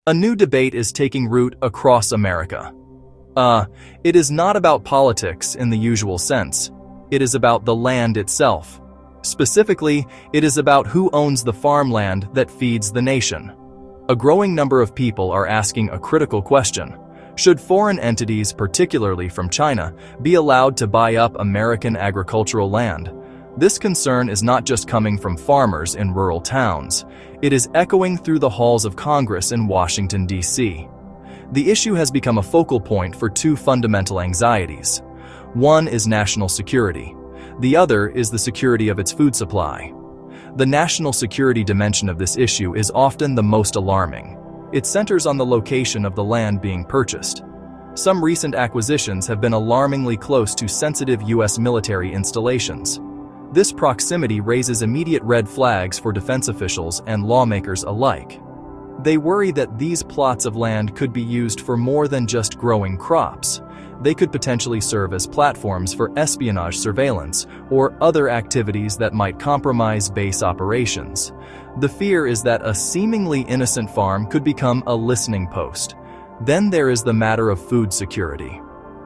A new debate is taking root across America. It is not about politics in the usual sense. It is about the land itself. Specifically, it is about who owns the farmland that feeds the nation. A growing number of people are asking a critical question. Should foreign entities, particularly from China, be allowed to buy up American agricultural land? This concern is not just coming from farmers in rural towns. It is echoing through the halls of Congress in Washington, D.C. The issue has become a focal point for two fundamental anxieties. One is national security. The other is the security of its food supply. The national security dimension of this issue is often the most alarming. It centers on the location of the land being purchased. Some recent acquisitions have been alarmingly close to sensitive U.S. military installations. This proximity raises immediate red flags for defense officials and lawmakers alike. They worry that these plots of land could be used for more than just growing crops. They could potentially serve as platforms for espionage surveillance or other activities that might compromise base operations. The fear is that a seemingly innocent farm could become a listening post. Then there is the matter of food security.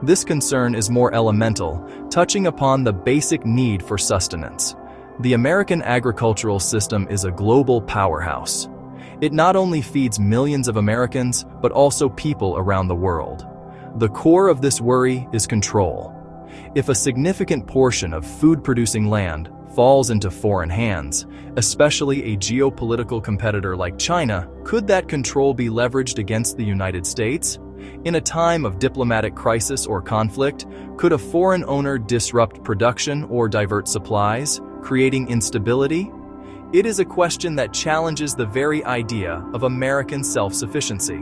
This concern is more elemental, touching upon the basic need for sustenance. The American agricultural system is a global powerhouse. It not only feeds millions of Americans, but also people around the world. The core of this worry is control. If a significant portion of food-producing land falls into foreign hands, especially a geopolitical competitor like China, could that control be leveraged against the United States? In a time of diplomatic crisis or conflict, could a foreign owner disrupt production or divert supplies, creating instability? It is a question that challenges the very idea of American self-sufficiency.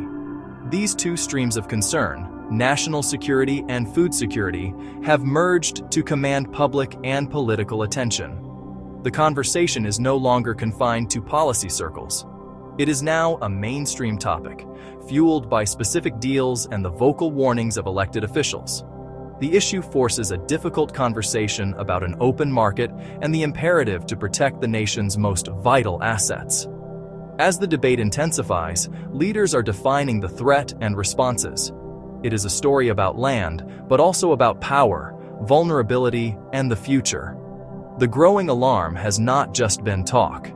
These two streams of concern, national security and food security, have merged to command public and political attention. The conversation is no longer confined to policy circles. It is now a mainstream topic, fueled by specific deals and the vocal warnings of elected officials. The issue forces a difficult conversation about an open market and the imperative to protect the nation's most vital assets. As the debate intensifies, leaders are defining the threat and responses. It is a story about land, but also about power, vulnerability, and the future. The growing alarm has not just been talk.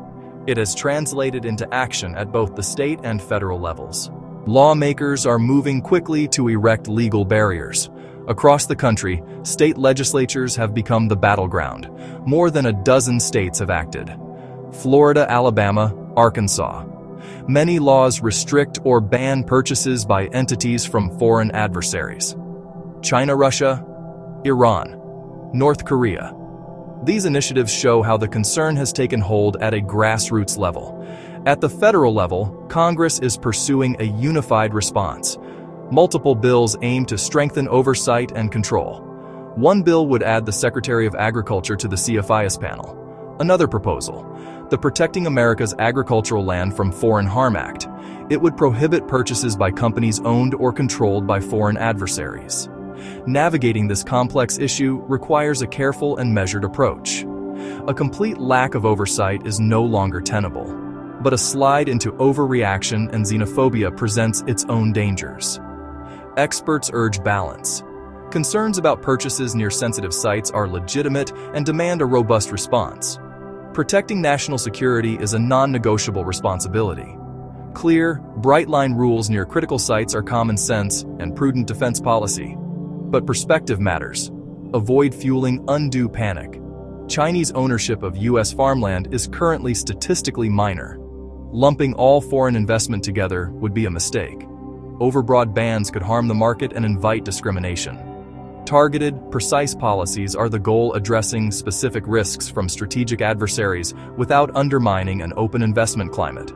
It has translated into action at both the state and federal levels. Lawmakers are moving quickly to erect legal barriers. Across the country, state legislatures have become the battleground. More than a dozen states have acted. Florida, Alabama, Arkansas. Many laws restrict or ban purchases by entities from foreign adversaries. China, Russia, Iran, North Korea. These initiatives show how the concern has taken hold at a grassroots level. At the federal level, Congress is pursuing a unified response. Multiple bills aim to strengthen oversight and control. One bill would add the Secretary of Agriculture to the CFIUS panel. Another proposal, the Protecting America's Agricultural Land from Foreign Harm Act. It would prohibit purchases by companies owned or controlled by foreign adversaries. Navigating this complex issue requires a careful and measured approach. A complete lack of oversight is no longer tenable, but a slide into overreaction and xenophobia presents its own dangers. Experts urge balance. Concerns about purchases near sensitive sites are legitimate and demand a robust response. Protecting national security is a non-negotiable responsibility. Clear, bright-line rules near critical sites are common sense and prudent defense policy. But perspective matters. Avoid fueling undue panic. Chinese ownership of U.S. farmland is currently statistically minor. Lumping all foreign investment together would be a mistake. Overbroad bans could harm the market and invite discrimination. Targeted, precise policies are the goal, addressing specific risks from strategic adversaries without undermining an open investment climate.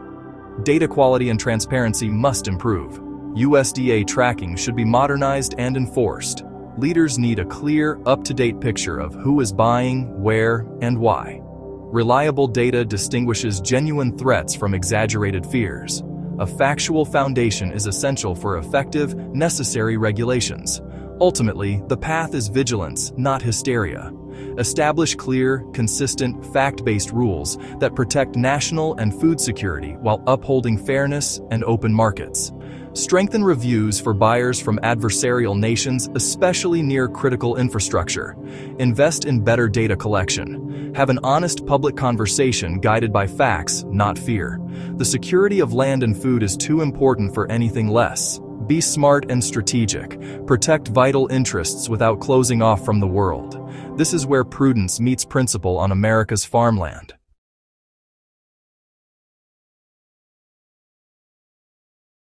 Data quality and transparency must improve. USDA tracking should be modernized and enforced. Leaders need a clear, up-to-date picture of who is buying, where, and why. Reliable data distinguishes genuine threats from exaggerated fears. A factual foundation is essential for effective, necessary regulations. Ultimately, the path is vigilance, not hysteria. Establish clear, consistent, fact-based rules that protect national and food security while upholding fairness and open markets. Strengthen reviews for buyers from adversarial nations, especially near critical infrastructure. Invest in better data collection. Have an honest public conversation guided by facts, not fear. The security of land and food is too important for anything less. Be smart and strategic. Protect vital interests without closing off from the world. This is where prudence meets principle on America's farmland.